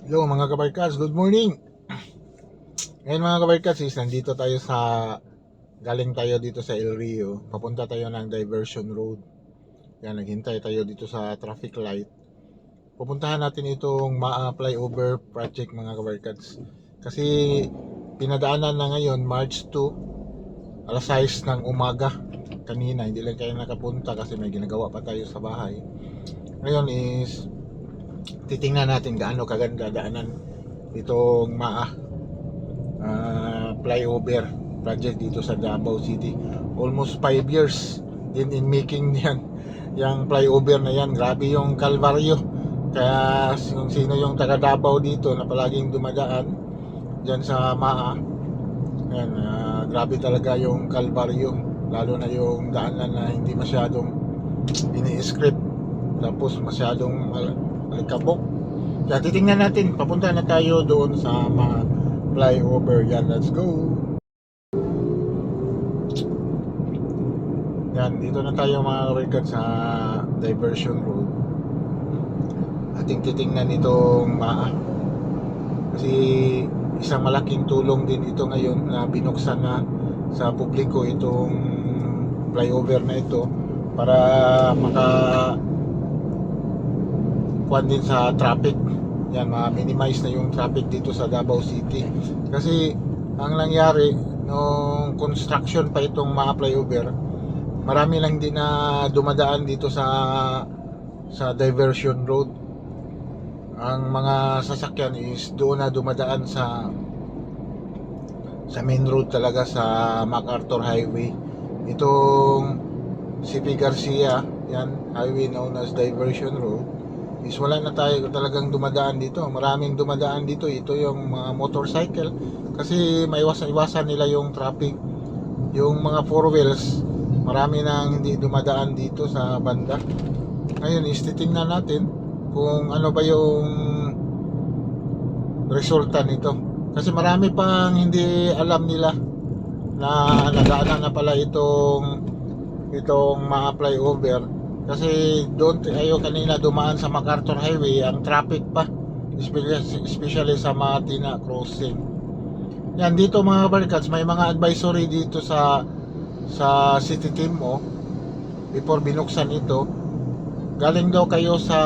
Hello mga kabarkads, good morning. Ngayon mga kabarkads is nandito tayo sa galing tayo dito sa El Rio. Papunta tayo ng Diversion Road. Yan, naghintay tayo dito sa traffic light. Pupuntahan natin itong flyover project mga kabarkads. Kasi pinadaanan na ngayon March 2, alas 6 ng umaga. Kanina hindi lang kayo nakapunta kasi may ginagawa pa tayo sa bahay. Ngayon is titingnan natin gaano kaganda daanan itong flyover project dito sa Davao City. Almost 5 years din in making yan. Yung flyover na yan, grabe yung kalbaryo. Kaya kung sino yung taga Davao dito na palaging dumadaan dyan sa yan, grabe talaga yung kalbaryo. Lalo na yung daanan na hindi masyadong ini-script, tapos masyadong alikabok. Kaya titingnan natin, papunta na tayo doon sa flyover. Yan, let's go. Yan, dito na tayo mga kabarkad sa Diversion Road. Ating titingnan itong kasi isang malaking tulong din ito ngayon na binuksan na sa publiko itong flyover na ito para kuwan din sa traffic. Yan, ma-minimize na yung traffic dito sa Davao City. Kasi ang nangyari nung construction pa itong flyover, marami lang din na dumadaan dito sa Diversion Road. Ang mga sasakyan is doon na dumadaan sa main road talaga, sa MacArthur Highway. Itong CP Garcia, yan, highway known as Diversion Road, is wala na tayo talagang dumadaan dito. Maraming dumadaan dito. Ito yung mga motorcycle kasi maiwasan nila yung traffic. Yung mga four wheels, marami nang hindi dumadaan dito sa banda. Ngayon is titingnan natin kung ano ba yung resulta nito. Kasi marami pang hindi alam nila na nadaanan na pala itong flyover. Kasi doon tayo kanina dumaan sa MacArthur Highway, ang traffic pa, especially sa Matina Crossing. Yan, dito mga kabarkads, may mga advisory dito sa city team mo before binuksan ito. Galing daw kayo sa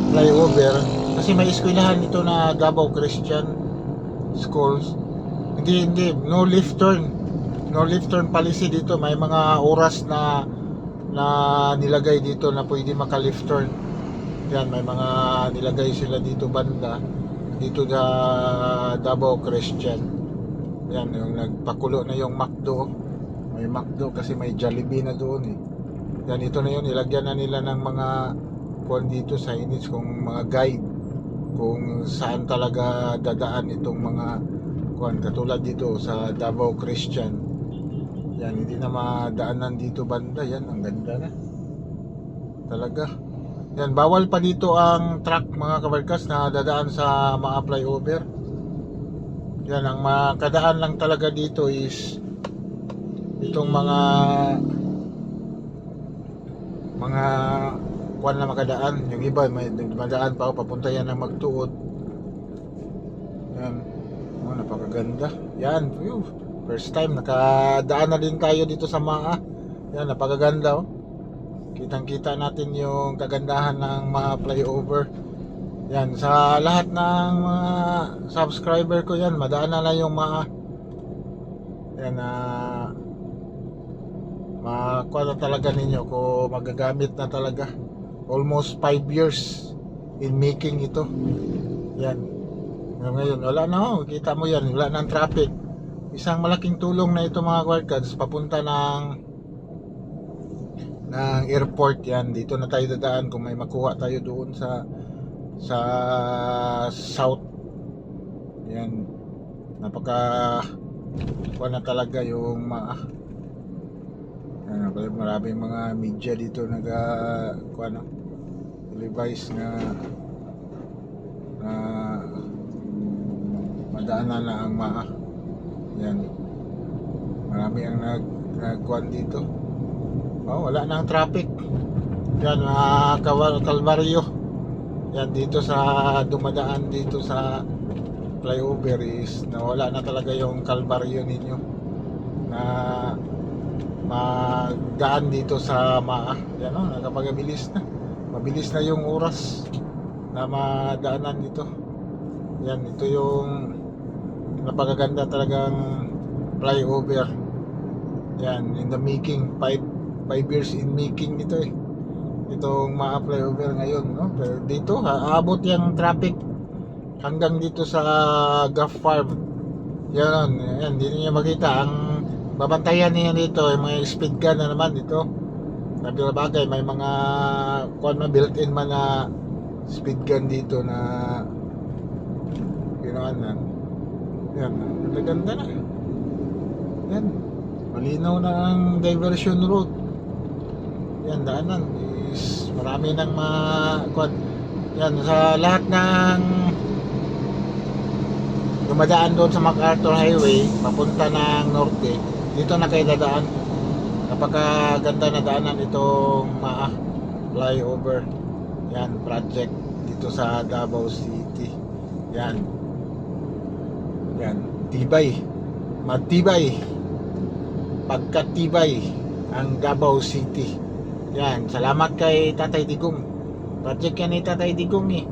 flyover kasi may eskwelahan dito na Davao Christian Schools. Hindi, no left turn policy dito. May mga oras na nilagay dito na pwede maka-left turn. Yan, may mga nilagay sila dito banda dito sa Davao Christian. Yan, yung nagpakulo na yung McDo. May McDo kasi may Jollibee na doon eh. Yan, ito na yun, nilagyan na nila ng mga kuwan dito, signage, kung mga guide kung saan talaga dadaan itong mga kuwan, katulad dito sa Davao Christian. Yan, hindi na madaanan dito banda. Yan, ang ganda na talaga. Yan, bawal pa dito ang truck mga kabarkas na dadaan sa mga flyover. Yan, ang makadaan lang talaga dito is itong mga kuwan na makadaan. Yung iba may madaan pa papunta yan ng Magtuod. Yan, napakaganda. Yan, first time nakadaan na din tayo dito sa yan, napakaganda. Kitang kita natin yung kagandahan ng mga flyover. Yan, sa lahat ng mga subscriber ko yan, madaan na yung yan, makuha na talaga ninyo kung magagamit na talaga. Almost 5 years in making ito. Yan, ngayon wala na, kita mo yan, wala ng traffic. Isang malaking tulong na ito mga kabarkads, papunta ng airport. Yan, dito na tayo dadaan kung may makuha tayo doon sa south. Yan, napaka kuha na talaga yung maraming mga media dito revise na madaanan na ang yan, marami ang nagkuhan dito. Wala na ang traffic. Yan, kalbaryo. Yan, dito sa dumadaan dito sa flyover is nawala na talaga yung kalbaryo ninyo na magdaan dito sa MAA. Yan o, nakapagabilis na. Mabilis na yung oras na madaanan dito. Yan, ito yung napakaganda talagang flyover. Yan, in the making. 5 years in making ito eh. Itong MAA flyover ngayon, no? Pero dito, aabot yung traffic hanggang dito sa Gaff Farm. Yan, yan, dito niyo makita ang babantayan niya dito, yung mga speed gun na naman dito. Sabi na bagay, may mga built-in man na speed gun dito na ginawanan. Yan, ganda na. Yan, malinaw na ang diversion route. Yan, daanan is marami ng mga yan, sa lahat ng dumadaan doon sa MacArthur Highway papunta ng norte, dito na kayo dadaan. Napakaganda na daanan itong MAA flyover. Yan, project dito sa Davao City. Yan, yan, tibay, matibay, pagkatibay ang Davao City. Yan, salamat kay Tatay Digong. Project yan ni Tatay Digong eh.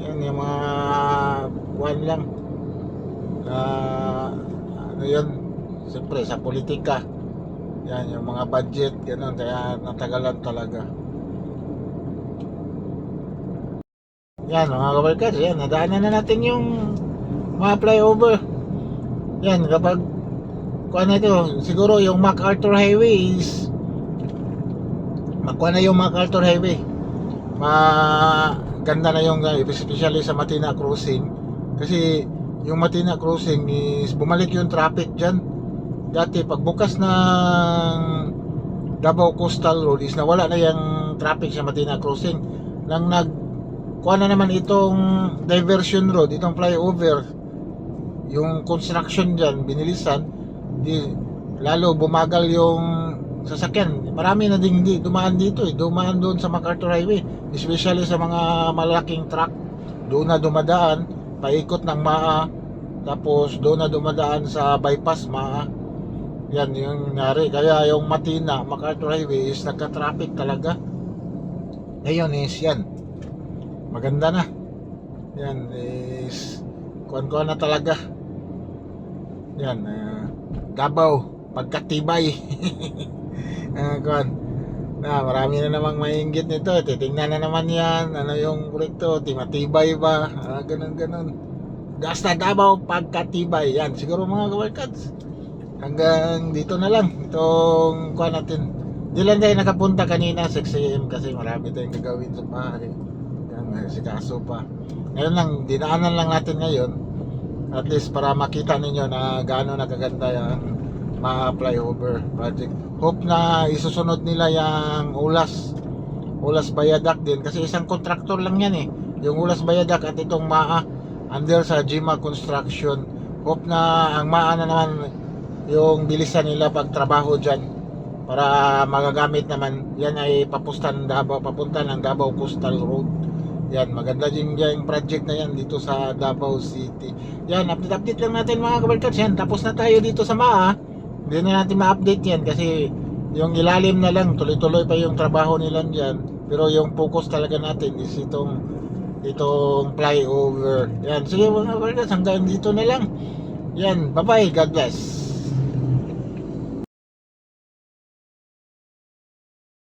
Yan yung mga kuwan lang. Ano yun, siyempre sa politika. Yan, yung mga budget, gano'n, kaya natagalan talaga. Yan, mga kabarkas, yan, nadaanan na natin yung mga flyover. Yan, kapag kuha na ito, siguro yung MacArthur Highway is makuha na yung MacArthur Highway. Maganda na yung, especially sa Matina Crossing. Kasi yung Matina Crossing is bumalik yung traffic dyan. Dati pagbukas ng Davao Coastal Road is nawala na yung traffic sa Matina Crossing. Nang kuha na naman itong diversion road, itong flyover, yung construction dyan, binilisan, lalo bumagal yung sasakyan. Marami na din dumaan dito eh. Dumaan doon sa MacArthur Highway, especially sa mga malaking truck. Doon na dumadaan, paikot ng MAA, tapos doon na dumadaan sa bypass MAA. Yan yung nangyari. Kaya yung Matina, MacArthur Highway is nagka-traffic talaga. Ngayon is yan, maganda na. Yan is kuan-kuan na talaga. Yan, Davao, pagkatibay. Kuan. Marami na namang mainggit nito. Titingnan na naman yan. Ano yung kolekto? Matibay ba? Ganun. Basta Davao, pagkatibay. Yan, siguro mga kabarkads. Hanggang dito na lang. Itong kuan natin. Di lang tayo nakapunta kanina 6 AM kasi marami tayong gagawin sa bahay. Yan, si kaso pa. Ngayon lang, dinaanan lang natin ngayon. At least para makita ninyo na gaano nakaganda yung MAA flyover project. Hope na isusunod nila yung Ulas Viaduct din kasi isang contractor lang yan eh. Yung Ulas Viaduct at itong MAA under sa Jima Construction. Hope na ang MAA na naman yung bilisan nila pagtrabaho dyan para magagamit naman yan ay papunta ng Davao Coastal Road. Yan, maganda din yung project na yan dito sa Davao City. Yan, update lang natin mga kabarkads. Yan, tapos na tayo dito sa MAA. Hindi na natin ma-update yan kasi yung ilalim na lang, tuloy-tuloy pa yung trabaho nila dyan. Pero yung focus talaga natin is itong flyover. Yan, sige mga kabarkads, hanggang dito na lang. Yan, bye-bye, God bless.